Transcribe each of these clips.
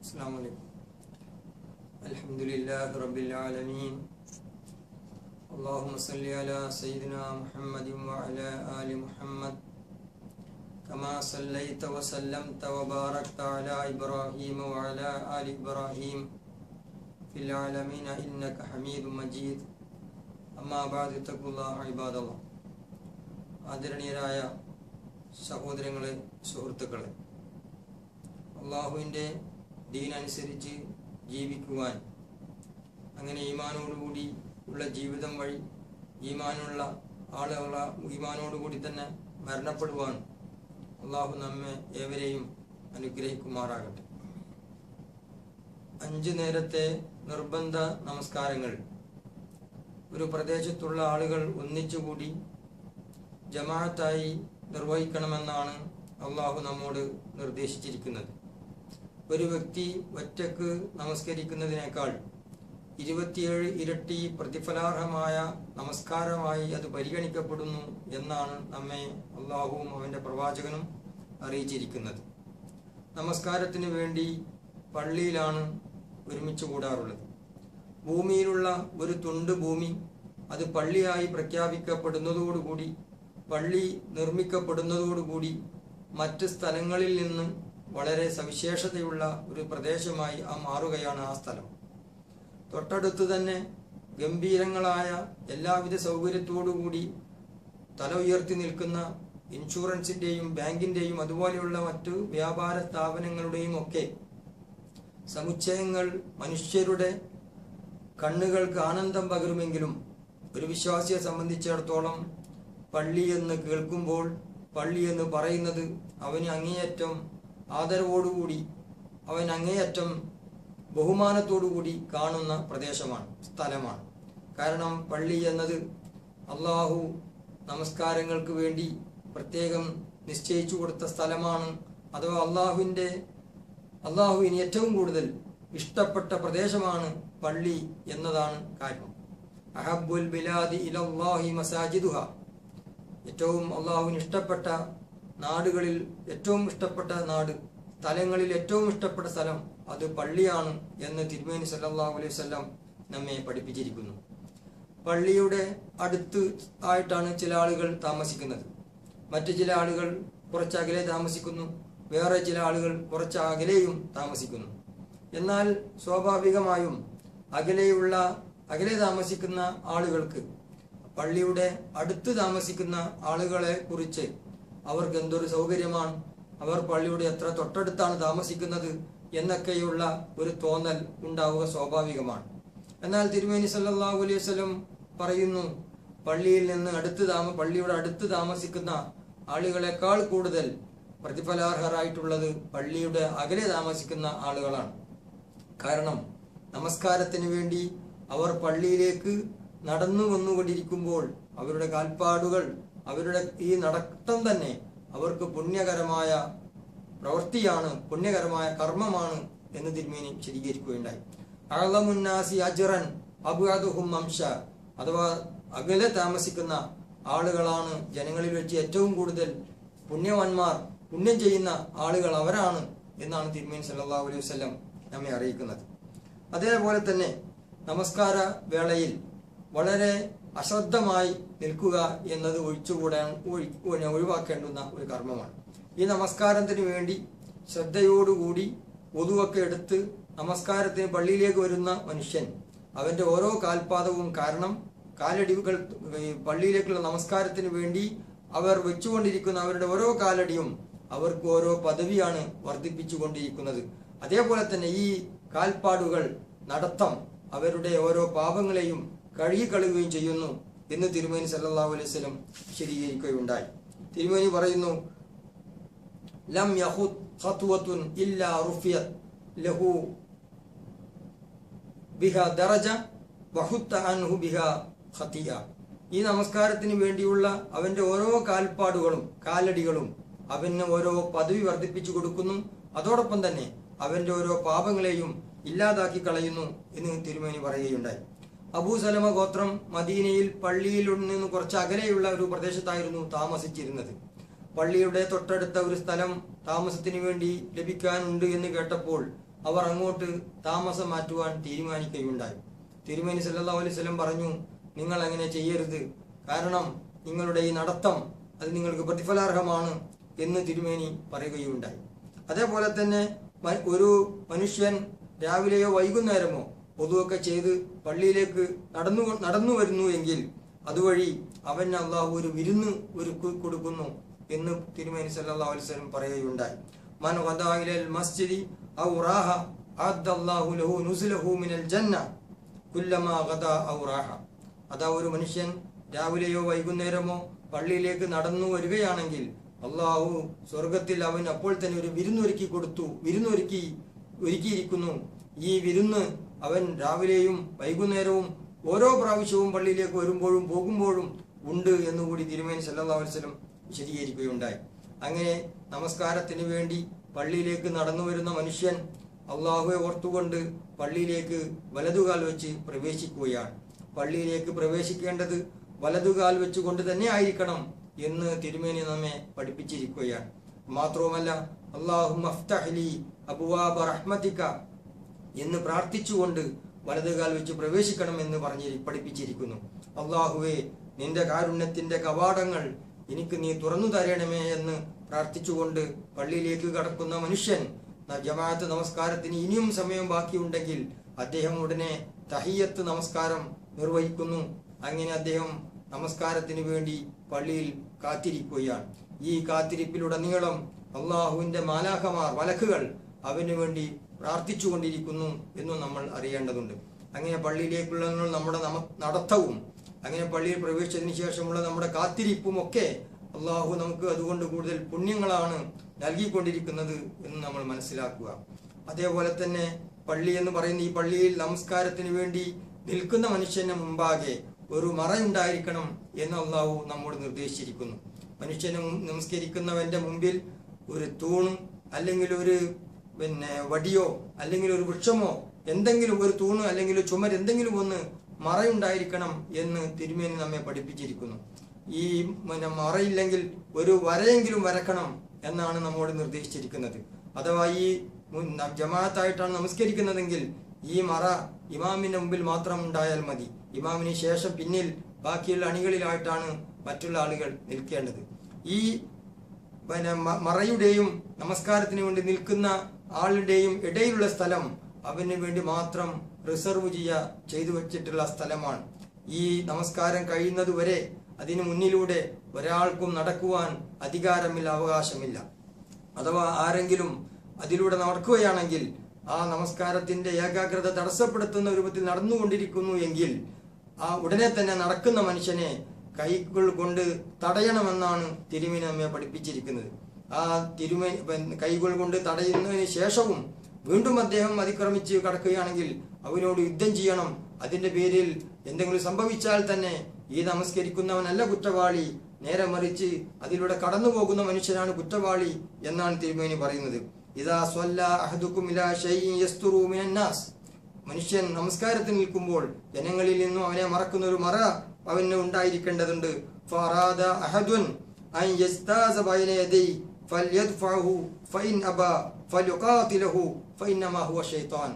Assalamualaikum. Alhamdulillah Rabbil Alameen. Allahumma salli ala Sayyidina Muhammadin wa ala ali Muhammad kama sallaita wa sallamta wa barakta ala Ibrahim wa ala ali Ibrahim fil alamin innaka Hamidum Majid. Amma ba'du, taqullah ibadallah. ആദരണീയരായ സഹോദരങ്ങളെ, സുഹൃത്തുക്കളെ, അള്ളാഹുവിൻ്റെ ദീനനുസരിച്ച് ജീവിക്കുവാൻ, അങ്ങനെ ഈമാനോടുകൂടി ഉള്ള ജീവിതം വഴി ഈമാനോടുകൂടി തന്നെ മരണപ്പെടുവാൻ അള്ളാഹു നമ്മെ ഏവരെയും അനുഗ്രഹിക്കുമാറാകട്ടെ. 5 നേരത്തെ നിർബന്ധ നമസ്കാരങ്ങൾ ഒരു പ്രദേശത്തുള്ള ആളുകൾ ഒന്നിച്ചുകൂടി ജമാഅത്തായി നിർവഹിക്കണമെന്നാണ് അള്ളാഹു നമ്മോട് നിർദ്ദേശിച്ചിരിക്കുന്നത്. ഒരു വ്യക്തി ഒറ്റക്ക് നമസ്കരിക്കുന്നതിനേക്കാൾ 27 ഇരട്ടി പ്രതിഫലാർഹമായ നമസ്കാരമായി അത് പരിഗണിക്കപ്പെടുന്നു എന്നാണ് നമ്മെ അള്ളാഹുവും അവൻ്റെ പ്രവാചകനും അറിയിച്ചിരിക്കുന്നത്. നമസ്കാരത്തിന് വേണ്ടി പള്ളിയിലാണ് ഒരുമിച്ച് കൂടാറുള്ളത്. ഭൂമിയിലുള്ള ഒരു തുണ്ട് ഭൂമി അത് പള്ളിയായി പ്രഖ്യാപിക്കപ്പെടുന്നതോടുകൂടി, പള്ളി നിർമ്മിക്കപ്പെടുന്നതോടുകൂടി മറ്റ് സ്ഥലങ്ങളിൽ നിന്ന് വളരെ സവിശേഷതയുള്ള ഒരു പ്രദേശമായി മാറുകയാണ് ആ സ്ഥലം. തൊട്ടടുത്ത് തന്നെ ഗംഭീരങ്ങളായ എല്ലാവിധ സൗകര്യത്തോടുകൂടി തല ഉയർത്തി നിൽക്കുന്ന ഇൻഷുറൻസിൻ്റെയും ബാങ്കിൻ്റെയും അതുപോലെയുള്ള മറ്റു വ്യാപാര സ്ഥാപനങ്ങളുടെയും ഒക്കെ സമുച്ചയങ്ങൾ മനുഷ്യരുടെ കണ്ണുകൾക്ക് ആനന്ദം പകരുമെങ്കിലും ഒരു വിശ്വാസിയെ സംബന്ധിച്ചിടത്തോളം പള്ളി എന്ന് കേൾക്കുമ്പോൾ, പള്ളി എന്ന് പറയുന്നത് അവന് അങ്ങേയറ്റം ആദരവോടുകൂടി, അവൻ അങ്ങേയറ്റം ബഹുമാനത്തോടുകൂടി കാണുന്ന പ്രദേശമാണ്, സ്ഥലമാണ്. കാരണം പള്ളി എന്നത് അള്ളാഹു നമസ്കാരങ്ങൾക്ക് വേണ്ടി പ്രത്യേകം നിശ്ചയിച്ചു കൊടുത്ത സ്ഥലമാണ്. അഥവാ അള്ളാഹുവിന് ഏറ്റവും കൂടുതൽ ഇഷ്ടപ്പെട്ട പ്രദേശമാണ് പള്ളി എന്നതാണ് കാര്യം. അഹബ്ബുൽ ബിലാദി ഇലല്ലാഹി മസാജിദുഹ, ഏറ്റവും അള്ളാഹുവിന് ഇഷ്ടപ്പെട്ട നാടുകളിൽ ഏറ്റവും ഇഷ്ടപ്പെട്ട നാട്, സ്ഥലങ്ങളിൽ ഏറ്റവും ഇഷ്ടപ്പെട്ട സ്ഥലം അത് പള്ളിയാണ് എന്ന് തിരുമേനി സല്ലല്ലാഹു അലൈഹി വസല്ലം നമ്മെ പഠിപ്പിച്ചിരിക്കുന്നു. പള്ളിയുടെ അടുത്ത് ആയിട്ടാണ് ചില ആളുകൾ താമസിക്കുന്നത്. മറ്റു ചില ആളുകൾ കുറച്ച് അകലെ താമസിക്കുന്നു, വേറെ ചില ആളുകൾ കുറച്ച് അകലെയും താമസിക്കുന്നു. എന്നാൽ സ്വാഭാവികമായും അകലെ താമസിക്കുന്ന ആളുകൾക്ക് പള്ളിയുടെ അടുത്ത് താമസിക്കുന്ന ആളുകളെ കുറിച്ച് അവർക്ക് എന്തൊരു സൗകര്യമാണ്, അവർ പള്ളിയുടെ എത്ര തൊട്ടടുത്താണ് താമസിക്കുന്നത് എന്നൊക്കെയുള്ള ഒരു തോന്നൽ ഉണ്ടാവുക സ്വാഭാവികമാണ്. എന്നാൽ തിരുമേനി സല്ലല്ലാഹു അലൈഹി വസല്ലം പറയുന്നു, പള്ളിയിൽ നിന്ന് പള്ളിയുടെ അടുത്ത് താമസിക്കുന്ന ആളുകളെക്കാൾ കൂടുതൽ പ്രതിഫലാർഹരായിട്ടുള്ളത് പള്ളിയുടെ അകലെ താമസിക്കുന്ന ആളുകളാണ്. കാരണം നമസ്കാരത്തിന് വേണ്ടി അവർ പള്ളിയിലേക്ക് നടന്നു വന്നുകൊണ്ടിരിക്കുമ്പോൾ അവരുടെ കാൽപ്പാടുകൾ, അവരുടെ ഈ നടത്തം തന്നെ അവർക്ക് പുണ്യകരമായ പ്രവൃത്തിയാണ്, പുണ്യകരമായ കർമ്മമാണ് എന്ന് തിരുമേനി വിശദീകരിക്കുകയുണ്ടായി. അഅ്ളമുന്നാസി അജ്റൻ അബ്അദുഹും മംശ, അഥവാ അകലെ താമസിക്കുന്ന ആളുകളാണ് ജനങ്ങളിൽ വെച്ച് ഏറ്റവും കൂടുതൽ പുണ്യവാന്മാർ, പുണ്യം ചെയ്യുന്ന ആളുകൾ അവരാണ് എന്നാണ് തിരുമേനി സല്ലല്ലാഹു അലൈഹി വസല്ലം നമ്മെ അറിയിക്കുന്നത്. അതേപോലെ തന്നെ നമസ്കാര വേളയിൽ വളരെ അശ്രദ്ധമായി നിൽക്കുക എന്നത് ഒഴിവാക്കേണ്ടുന്ന ഒരു കർമ്മമാണ്. ഈ നമസ്കാരത്തിന് വേണ്ടി ശ്രദ്ധയോടുകൂടി വുദുവൊക്കെ എടുത്ത് നമസ്കാരത്തിന് പള്ളിയിലേക്ക് വരുന്ന മനുഷ്യൻ, അവന്റെ ഓരോ കാൽപാദവും, കാരണം കാലടികൾ പള്ളിയിലേക്കുള്ള നമസ്കാരത്തിന് വേണ്ടി അവർ വെച്ചുകൊണ്ടിരിക്കുന്ന അവരുടെ ഓരോ കാലടിയും അവർക്ക് ഓരോ പദവിയാണ് വർദ്ധിപ്പിച്ചുകൊണ്ടിരിക്കുന്നത്. അതേപോലെ തന്നെ ഈ കാൽപ്പാടുകൾ, നടത്തം അവരുടെ ഓരോ പാപങ്ങളെയും കഴുകിക്കളയുകയും ചെയ്യുന്നു എന്ന് തിരുമേനി സല്ലല്ലാഹു അലൈഹി വസല്ലം വിശദീകരിക്കുകയുണ്ടായി. തിരുമേനി പറയുന്നു, ലം യഖുത് ഖത്വത്തുൻ ഇല്ലാ റുഫിയത് ലഹു ബിഹാ ദറജ വഹുത്ത അൻഹു ബിഹാ ഖതിയ. ഈ നമസ്കാരത്തിന് വേണ്ടിയുള്ള അവന്റെ ഓരോ കാൽപ്പാടുകളും കാലടികളും അവന് ഓരോ പദവി വർദ്ധിപ്പിച്ചു കൊടുക്കുന്നു. അതോടൊപ്പം തന്നെ അവന്റെ ഓരോ പാപങ്ങളെയും ഇല്ലാതാക്കി കളയുന്നു എന്ന് തിരുമേനി പറയുകയുണ്ടായി. അബൂ സലമ ഗോത്രം മദീനയിൽ പള്ളിയിൽ നിന്ന് കുറച്ച് അകലെയുള്ള ഒരു പ്രദേശത്തായിരുന്നു താമസിച്ചിരുന്നത്. പള്ളിയുടെ തൊട്ടടുത്ത ഒരു സ്ഥലം താമസത്തിന് വേണ്ടി ലഭിക്കാനുണ്ട് എന്ന് കേട്ടപ്പോൾ അവർ അങ്ങോട്ട് താമസം മാറ്റുവാൻ തീരുമാനിക്കുകയുണ്ടായി. തിരുമേനി സല്ലല്ലാഹു അലൈഹി വസല്ലം പറഞ്ഞു, നിങ്ങൾ അങ്ങനെ ചെയ്യരുത്, കാരണം നിങ്ങളുടെ ഈ നടത്തം അത് നിങ്ങൾക്ക് പ്രതിഫലാർഹമാണ് എന്ന് തിരുമേനി പറയുകയുണ്ടായി. അതേപോലെ തന്നെ ഒരു മനുഷ്യൻ രാവിലെയോ വൈകുന്നേരമോ പൊതുവൊക്കെ ചെയ്ത് പള്ളിയിലേക്ക് നടന്നു വരുന്നു എങ്കിൽ അതുവഴി അവന് അള്ളാഹു ഒരു വിരുന്ന് കൊടുക്കുന്നു എന്ന് തിരുമേനി സല്ലല്ലാഹു അലൈഹി വസല്ലം പറയുകയുണ്ടായി. മൻ ഗദാ ഇലൽ മസ്ജിദി ഔ റാഹ അദ്ദല്ലാഹു ലഹു നുസ്ലഹു മിനൽ ജന്ന കുല്ലമാ ഗദാ ഔ റാഹ. അതാ ഒരു മനുഷ്യൻ രാവിലെയോ വൈകുന്നേരമോ പള്ളിയിലേക്ക് നടന്നു വരികയാണെങ്കിൽ അള്ളാഹു സ്വർഗത്തിൽ അവൻ അപ്പോൾ തന്നെ ഒരു ഒരുക്കിയിരിക്കുന്നു. ഈ വിരുന്ന് അവൻ രാവിലെയും വൈകുന്നേരവും ഓരോ പ്രാവശ്യവും പള്ളിയിലേക്ക് വരുമ്പോഴും പോകുമ്പോഴും ഉണ്ട് എന്നുകൂടി തിരുമേനി സല്ലല്ലാഹു അലൈഹി വസല്ലം വിശദീകരിക്കുകയുണ്ടായി. അങ്ങനെ നമസ്കാരത്തിന് വേണ്ടി പള്ളിയിലേക്ക് നടന്നു വരുന്ന മനുഷ്യൻ അള്ളാഹുവെ ഓർത്തുകൊണ്ട് പള്ളിയിലേക്ക് വലതുകാൽ വെച്ച് പ്രവേശിക്കുകയാണ്. പള്ളിയിലേക്ക് പ്രവേശിക്കേണ്ടത് വലതുകാൽ വെച്ചുകൊണ്ട് തന്നെ ആയിരിക്കണം എന്ന് തിരുമേനി നമ്മെ പഠിപ്പിച്ചിരിക്കുകയാണ്. മാത്രവുമല്ല, അല്ലാഹുമ്മ അഫ്തഹ് ലി അബ്വാബ റഹ്മതിക എന്ന് പ്രാർത്ഥിച്ചുകൊണ്ട് വലതുകാൽ വെച്ച് പ്രവേശിക്കണം എന്ന് പഠിപ്പിച്ചിരിക്കുന്നു. അള്ളാഹുവേ, നിന്റെ കാരുണ്യത്തിന്റെ കവാടങ്ങൾ എനിക്ക് നീ തുറന്നു തരണമേ എന്ന് പ്രാർത്ഥിച്ചുകൊണ്ട് പള്ളിയിലേക്ക് കടക്കുന്ന മനുഷ്യൻ ജമാഅത്ത് നമസ്കാരത്തിന് ഇനിയും സമയം ബാക്കിയുണ്ടെങ്കിൽ അദ്ദേഹം ഉടനെ തഹിയ്യത്ത് നമസ്കാരം നിർവഹിക്കുന്നു. അങ്ങനെ അദ്ദേഹം നമസ്കാരത്തിന് വേണ്ടി പള്ളിയിൽ കാത്തിരിക്കുകയാണ്. ഈ കാത്തിരിപ്പിലുടനീളം അള്ളാഹുവിന്റെ മാലാഖമാർ മലക്കുകൾ അവന് വേണ്ടി പ്രാർത്ഥിച്ചുകൊണ്ടിരിക്കുന്നു എന്നും നമ്മൾ അറിയേണ്ടതുണ്ട്. അങ്ങനെ പള്ളിയിലേക്കുള്ള നമ്മുടെ നടത്തവും അങ്ങനെ പള്ളിയിൽ പ്രവേശിച്ചതിന് ശേഷമുള്ള നമ്മുടെ കാത്തിരിപ്പും ഒക്കെ അള്ളാഹു നമുക്ക് അതുകൊണ്ട് കൂടുതൽ പുണ്യങ്ങളാണ് നൽകിക്കൊണ്ടിരിക്കുന്നത് എന്ന് നമ്മൾ മനസ്സിലാക്കുക. അതേപോലെ തന്നെ പള്ളി എന്ന് പറയുന്ന ഈ പള്ളിയിൽ നമസ്കാരത്തിന് വേണ്ടി നിൽക്കുന്ന മനുഷ്യന് മുമ്പാകെ ഒരു മറയുണ്ടായിരിക്കണം എന്ന് അള്ളാഹു നമ്മോട് നിർദ്ദേശിച്ചിരിക്കുന്നു. മനുഷ്യന് നമസ്കരിക്കുന്നവന്റെ മുമ്പിൽ ഒരു തൂണ് അല്ലെങ്കിൽ ഒരു വടിയോ അല്ലെങ്കിൽ ഒരു വൃക്ഷമോ എന്തെങ്കിലും ഒരു തൂണ് അല്ലെങ്കിൽ ചുമർ എന്തെങ്കിലും ഒന്ന് മറയുണ്ടായിരിക്കണം എന്ന് തിരുമേനി നമ്മെ പഠിപ്പിച്ചിരിക്കുന്നു. ഈ മറയില്ലെങ്കിൽ ഒരു വരയെങ്കിലും വരക്കണം എന്നാണ് നമ്മോട് നിർദ്ദേശിച്ചിരിക്കുന്നത്. അഥവാ ഈ ജമാഅത്തായിട്ടാണ് നമസ്കരിക്കുന്നതെങ്കിൽ ഈ മറ ഇമാമിന്റെ മുമ്പിൽ മാത്രം ഉണ്ടായാൽ മതി. ഇമാമിന് ശേഷം പിന്നിൽ ബാക്കിയുള്ള അണികളിലായിട്ടാണ് മറ്റുള്ള ആളുകൾ നിൽക്കേണ്ടത്. ഈ മറയുടെയും നമസ്കാരത്തിന് വേണ്ടി നിൽക്കുന്ന ആളുടെയും ഇടയിലുള്ള സ്ഥലം അവന് വേണ്ടി മാത്രം റിസർവ് ചെയ്തു വെച്ചിട്ടുള്ള സ്ഥലമാണ്. ഈ നമസ്കാരം കഴിയുന്നത് വരെ അതിനു മുന്നിലൂടെ ഒരാൾക്കും നടക്കുവാൻ അധികാരമില്ല, അവകാശമില്ല. അഥവാ ആരെങ്കിലും അതിലൂടെ നടക്കുകയാണെങ്കിൽ ആ നമസ്കാരത്തിന്റെ ഏകാഗ്രത തടസ്സപ്പെടുത്തുന്ന രൂപത്തിൽ നടന്നുകൊണ്ടിരിക്കുന്നു എങ്കിൽ ആ ഉടനെ തന്നെ നടക്കുന്ന മനുഷ്യനെ കൈകൾ കൊണ്ട് തടയണമെന്നാണ് തിരുമേനി നമ്മെ പഠിപ്പിച്ചിരിക്കുന്നത്. ആ കൈകൾ കൊണ്ട് തടയുന്നതിന് ശേഷവും വീണ്ടും അദ്ദേഹം അതിക്രമിച്ച് കടക്കുകയാണെങ്കിൽ അവനോട് യുദ്ധം ചെയ്യണം. അതിന്റെ പേരിൽ എന്തെങ്കിലും സംഭവിച്ചാൽ തന്നെ ഈ നമസ്കരിക്കുന്നവനല്ല കുറ്റവാളി, നേരെ മറിച്ച് അതിലൂടെ കടന്നു പോകുന്ന മനുഷ്യനാണ് കുറ്റവാളി എന്നാണ് തിരുമേനി പറയുന്നത്. ഇദാ സ്വല്ലാ അഹദുക്കും ഇലാ ശൈഇൻ യസ്തുറു മിനൻ നാസ്, മനുഷ്യൻ നമസ്കാരത്തിന് നിൽക്കുമ്പോൾ ജനങ്ങളിൽ നിന്നും അവനെ മറക്കുന്ന ഒരു മറ അവന് ഉണ്ടായിരിക്കേണ്ടതുണ്ട്. ഫറാദ അഹദുൻ അൻ യസ്താസ ബൈന യദൈ ഫൽയദ്ഫഉഹു ഫഇൻ അബാ ഫൽയുഖാതിലഹു ഫഇന്നമാ ഹുവ ശൈത്താൻ.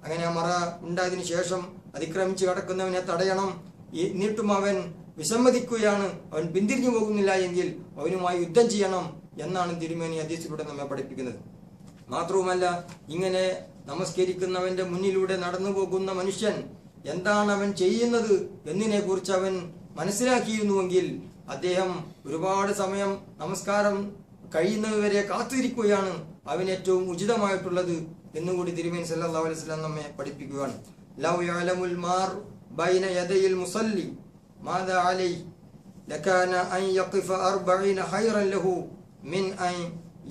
അങ്ങനെ ആ മറ ഉണ്ടായതിനു ശേഷം അതിക്രമിച്ച് കടക്കുന്നവനെ തടയണം. എന്നിട്ടും അവൻ വിസമ്മതിക്കുകയാണ്, അവൻ പിന്തിരിഞ്ഞു പോകുന്നില്ല എങ്കിൽ അവനുമായി യുദ്ധം ചെയ്യണം എന്നാണ് തിരുമേനി ഹദീസിലൂടെ നമ്മെ പഠിപ്പിക്കുന്നത്. മാത്രവുമല്ല, ഇങ്ങനെ നമസ്കരിക്കുന്നവന്റെ മുന്നിലൂടെ നടന്നു പോകുന്ന മനുഷ്യൻ എന്താണ് അവൻ ചെയ്യുന്നത് എന്നതിനെ കുറിച്ച് അവൻ മനസ്സിലാക്കിയിരുന്നുവെങ്കിൽ അദ്ദേഹം ഒരുപാട് സമയം നമസ്കാരം കഴിയുന്നതുവരെ കാത്തിരിക്കുകയാണ് അവന് ഏറ്റവും ഉചിതമായിട്ടുള്ളത് എന്നുകൂടി തിരുമേനി സല്ലല്ലാഹു അലൈഹി വസല്ലം നമ്മെ പഠിപ്പിക്കുകയാണ്. ലൗ യഅലമുൽ മാർ ബൈന യദയിൽ മുസല്ലി മാദാ അലൈഹി ലകാന അൻ യഖിഫ 40 ഖൈറൻ ലഹു മിൻ അൻ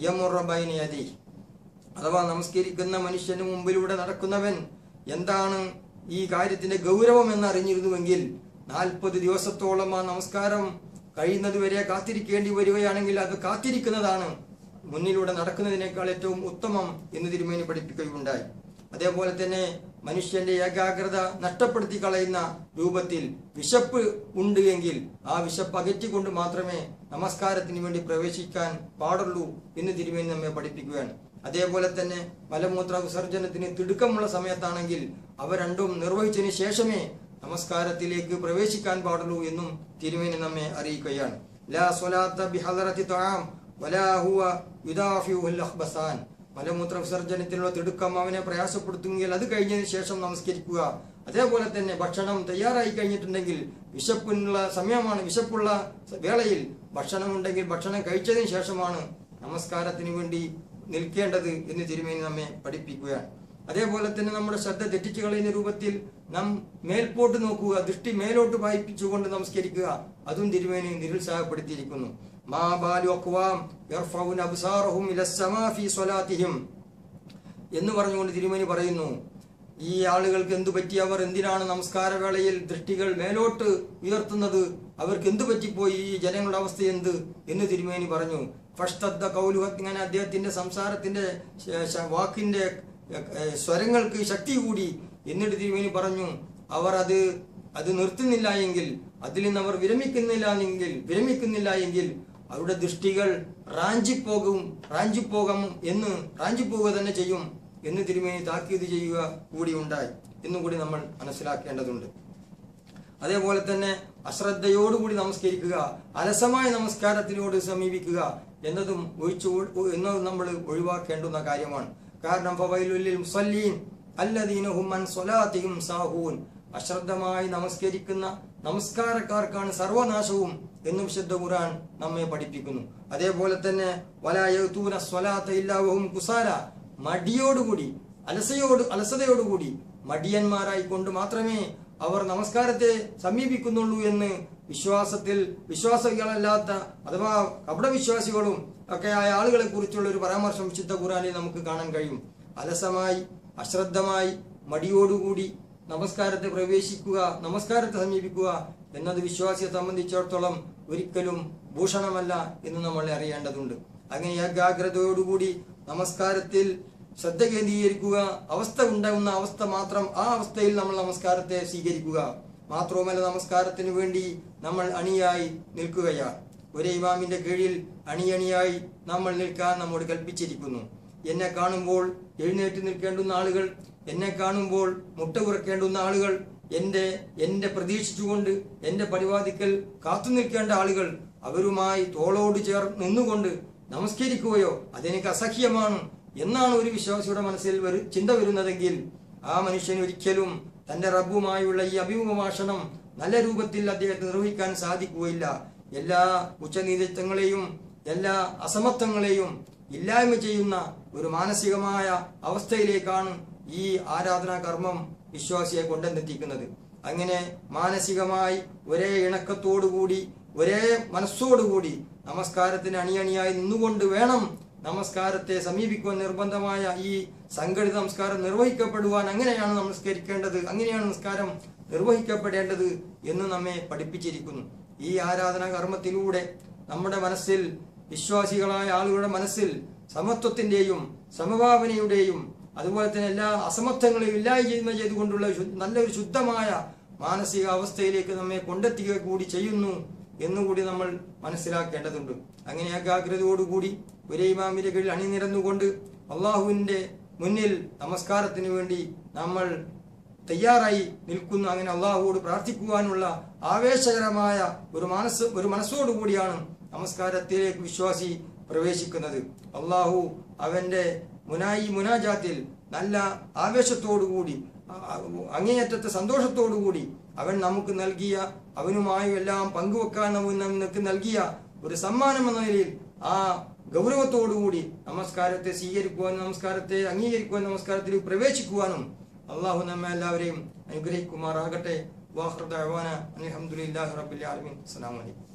യമുറ ബൈന യദൈഹി. അഥവാ നമസ്കരിക്കുന്ന മനുഷ്യന് മുമ്പിലൂടെ നടക്കുന്നവൻ എന്താണ് ഈ കാര്യത്തിന്റെ ഗൗരവം എന്ന് അറിഞ്ഞിരുന്നുവെങ്കിൽ 40 ദിവസത്തോളം ആ നമസ്കാരം കഴിയുന്നതുവരെ കാത്തിരിക്കേണ്ടി വരികയാണെങ്കിൽ അത് കാത്തിരിക്കുന്നതാണ് മുന്നിലൂടെ നടക്കുന്നതിനേക്കാൾ ഏറ്റവും ഉത്തമം എന്ന് തിരുമേനി പഠിപ്പിക്കുകയുണ്ടായി. അതേപോലെ തന്നെ മനുഷ്യന്റെ ഏകാഗ്രത നഷ്ടപ്പെടുത്തി കളയുന്ന രൂപത്തിൽ വിശപ്പ് ഉണ്ട് എങ്കിൽ ആ വിശപ്പ് അകറ്റിക്കൊണ്ട് മാത്രമേ നമസ്കാരത്തിന് വേണ്ടി പ്രവേശിക്കാൻ പാടുള്ളൂ എന്ന് തിരുമേനി നമ്മെ പഠിപ്പിക്കുകയാണ്. അതേപോലെ തന്നെ മലമൂത്ര വിസർജനത്തിന് തിടുക്കമുള്ള സമയത്താണെങ്കിൽ അവ രണ്ടും നിർവഹിച്ചതിന് ശേഷമേ നമസ്കാരത്തിലേക്ക് പ്രവേശിക്കാൻ പാടുള്ളൂ എന്നും തിരുമേനി നമ്മെ അറിയിക്കുകയാണ്. ലാ സ്വലാത്ത ബിഹദറത്തി തആം വലാ ഹുവ യുദാഫിഉൽ അഖ്ബസാൻ. മലമൂത്ര വിസർജനത്തിനുള്ള തിടുക്കം അവനെ പ്രയാസപ്പെടുത്തുമെങ്കിൽ അത് കഴിഞ്ഞതിന് ശേഷം നമസ്കരിക്കുക. അതേപോലെ തന്നെ ഭക്ഷണം തയ്യാറായി കഴിഞ്ഞിട്ടുണ്ടെങ്കിൽ വിശപ്പിനുള്ള സമയമാണ്, വിശപ്പുള്ള വേളയിൽ ഭക്ഷണം ഉണ്ടെങ്കിൽ ഭക്ഷണം കഴിച്ചതിന് ശേഷമാണ് നമസ്കാരത്തിന് വേണ്ടി നിൽക്കേണ്ടത് എന്ന് തിരുമേനി നമ്മെ പഠിപ്പിക്കുകയാണ്. അതേപോലെ തന്നെ നമ്മുടെ ശ്രദ്ധ തെറ്റിച്ചു കളയുന്ന രൂപത്തിൽ നാം മേൽപോട്ട് നോക്കുക, ദൃഷ്ടി മേലോട്ട് വായിപ്പിച്ചുകൊണ്ട് നമസ്കരിക്കുക, അതും തിരുമേനി നിരുത്സാഹപ്പെടുത്തിയിരിക്കുന്നു. എന്ന് പറഞ്ഞുകൊണ്ട് തിരുമേനി പറയുന്നു, ഈ ആളുകൾക്ക് എന്തു പറ്റി, അവർ എന്തിനാണ് നമസ്കാര വേളയിൽ ദൃഷ്ടികൾ മേലോട്ട് ഉയർത്തുന്നത്, അവർക്ക് എന്തു പറ്റിപ്പോയി, ഈ ജനങ്ങളുടെ അവസ്ഥ എന്ത് എന്ന് തിരുമേനി പറഞ്ഞു. ഫഷ്തദ്ദ കൗലുഹ, ഇങ്ങനെ അദ്ദേഹത്തിന്റെ സംസാരത്തിന്റെ വാക്കിന്റെ സ്വരങ്ങൾക്ക് ശക്തി കൂടി. എന്നിട്ട് തിരുമേനി പറഞ്ഞു, അവർ അത് നിർത്തുന്നില്ല എങ്കിൽ, അതിൽ നിന്ന് അവർ വിരമിക്കുന്നില്ല എങ്കിൽ അവരുടെ ദൃഷ്ടികൾ റാഞ്ചിപ്പോകുക തന്നെ ചെയ്യും എന്ന് തിരുമേനി താക്കീത് ചെയ്യുക കൂടി ഉണ്ടായി എന്നും കൂടി നമ്മൾ മനസ്സിലാക്കേണ്ടതുണ്ട്. അതേപോലെ തന്നെ അശ്രദ്ധയോടുകൂടി നമസ്കരിക്കുക, അലസമായ നമസ്കാരത്തിനോട് സമീപിക്കുക എന്നതും നമ്മൾ ഒഴിവാക്കേണ്ടുന്ന കാര്യമാണ്. കാരണം ഫവൈലുൽ മുസല്ലീൻ അല്ലദീന ഹും അൻ സ്വലാത്തിഹിം സാഹൂൻ. അശ്രദ്ധമായി നമസ്കരിക്കുന്ന നമസ്കാരക്കാർക്കാണ് സർവനാശവും എന്നും വിശുദ്ധ ഖുർആൻ നമ്മെ പഠിപ്പിക്കുന്നു. അതേപോലെ തന്നെ വലാ യഅ്തൂന സ്വലാത്ത ഇല്ലാ വഹും കുസാല, മടിയോടുകൂടി അലസതയോടുകൂടി മടിയന്മാരായിക്കൊണ്ട് മാത്രമേ അവർ നമസ്കാരത്തെ സമീപിക്കുന്നുള്ളൂ എന്ന് വിശ്വാസികളല്ലാത്ത അഥവാ കപടവിശ്വാസികളും ഒക്കെ ആയ ആളുകളെ കുറിച്ചുള്ള ഒരു പരാമർശം വിശുദ്ധ ഖുർആനിൽ നമുക്ക് കാണാൻ കഴിയും. അലസമായി അശ്രദ്ധമായി മടിയോടുകൂടി നമസ്കാരത്തെ സമീപിക്കുക എന്നത് വിശ്വാസിയെ സംബന്ധിച്ചിടത്തോളം ഒരിക്കലും ഭൂഷണമല്ല എന്ന് നമ്മൾ അറിയേണ്ടതുണ്ട്. അങ്ങനെ ഏകാഗ്രതയോടുകൂടി നമസ്കാരത്തിൽ ശ്രദ്ധ കേന്ദ്രീകരിക്കുക, ഉണ്ടാകുന്ന അവസ്ഥ മാത്രം ആ അവസ്ഥയിൽ നമ്മൾ നമസ്കാരത്തെ സ്വീകരിക്കുക. മാത്രവുമല്ല, നമസ്കാരത്തിന് വേണ്ടി നമ്മൾ അണിയായി നിൽക്കുകയാണ്. ഒരേ ഇമാമിന്റെ കീഴിൽ അണിയണിയായി നമ്മൾ നിൽക്കാൻ നമ്മോട് കൽപ്പിച്ചിരിക്കുന്നു. എന്നെ കാണുമ്പോൾ എഴുന്നേറ്റ് നിൽക്കേണ്ടുന്ന ആളുകൾ, എന്നെ കാണുമ്പോൾ മുട്ട കുറയ്ക്കേണ്ടുന്ന ആളുകൾ, എന്റെ പ്രതീക്ഷിച്ചുകൊണ്ട് എന്റെ പരിപാടിക്കൽ കാത്തു നിൽക്കേണ്ട ആളുകൾ, അവരുമായി തോളോട് ചേർന്ന് നിന്നുകൊണ്ട് നമസ്കരിക്കുകയോ അതെനിക്ക് അസഹ്യമാണ് എന്നാണ് ഒരു വിശ്വാസിയുടെ മനസ്സിൽ ചിന്ത വരുന്നതെങ്കിൽ ആ മനുഷ്യൻ ഒരിക്കലും തന്റെ റബ്ബുമായുള്ള ഈ അഭിമുഖഭാഷണം നല്ല രൂപത്തിൽ അദ്ദേഹത്തെ നിർവഹിക്കാൻ സാധിക്കുകയില്ല. എല്ലാ ഉച്ചനീചത്വങ്ങളെയും എല്ലാ അസമത്വങ്ങളെയും ഇല്ലായ്മ ചെയ്യുന്ന ഒരു മാനസികമായ അവസ്ഥയിലേക്കാണ് ഈ ആരാധനാ കർമ്മം വിശ്വാസിയെ കൊണ്ടെത്തിക്കുന്നത്. അങ്ങനെ മാനസികമായി ഒരേ ഇണക്കത്തോടുകൂടി ഒരേ മനസ്സോടുകൂടി നമസ്കാരത്തിന് അണിയണിയായി നിന്നുകൊണ്ട് വേണം നമസ്കാരത്തെ സമീപിക്കുവാൻ നിർബന്ധമായ ഈ സംഘടിത നമസ്കാരം നിർവഹിക്കപ്പെടുവാൻ. അങ്ങനെയാണ് നമസ്കരിക്കേണ്ടത്, അങ്ങനെയാണ് നമസ്കാരം നിർവഹിക്കപ്പെടേണ്ടത് എന്ന് നമ്മെ പഠിപ്പിച്ചിരിക്കുന്നു. ഈ ആരാധനാ കർമ്മത്തിലൂടെ നമ്മുടെ മനസ്സിൽ, വിശ്വാസികളായ ആളുകളുടെ മനസ്സിൽ സമത്വത്തിന്റെയും സമഭാവനയുടെയും അതുപോലെ തന്നെ എല്ലാ അസമത്വങ്ങളെയും ഇല്ലായ്മ ചെയ്തുകൊണ്ടുള്ള നല്ലൊരു ശുദ്ധമായ മാനസിക അവസ്ഥയിലേക്ക് നമ്മെ കൊണ്ടെത്തുക കൂടി ചെയ്യുന്നു എന്നുകൂടി നമ്മൾ മനസ്സിലാക്കേണ്ടതുണ്ട്. അങ്ങനെ ഏകാഗ്രതയോടുകൂടി ഒരേ ഇമാമിന്റെ കീഴിൽ അണിനിരന്നുകൊണ്ട് അള്ളാഹുവിന്റെ മുന്നിൽ നമസ്കാരത്തിന് വേണ്ടി നമ്മൾ തയ്യാറായി നിൽക്കുന്നു. അങ്ങനെ അള്ളാഹുവോട് പ്രാർത്ഥിക്കുവാനുള്ള ആവേശകരമായ ഒരു മനസ്സോടുകൂടിയാണ് നമസ്കാരത്തിലേക്ക് വിശ്വാസി പ്രവേശിക്കുന്നത്. അള്ളാഹു അവന്റെ മുനാജാത്തിൽ നല്ല ആവേശത്തോടുകൂടി അങ്ങേയറ്റത്തെ സന്തോഷത്തോടുകൂടി അവൻ നമുക്ക് നൽകിയ, അവനുമായി എല്ലാം പങ്കുവെക്കാൻ നമുക്ക് നൽകിയ ഒരു സമ്മാനം എന്ന നിലയിൽ ആ ഗൗരവത്തോടുകൂടി നമസ്കാരത്തെ സ്വീകരിക്കുവാനും നമസ്കാരത്തെ അംഗീകരിക്കുവാനും നമസ്കാരത്തിൽ പ്രവേശിക്കുവാനും അള്ളാഹു നമ്മെ എല്ലാവരെയും അനുഗ്രഹിക്കുമാറാകട്ടെ. വാഖിറു ദഅ്വാനാ അൽഹംദുലില്ലാഹി റബ്ബിൽ ആലമീൻ. അസ്സലാമു അലൈക്കും.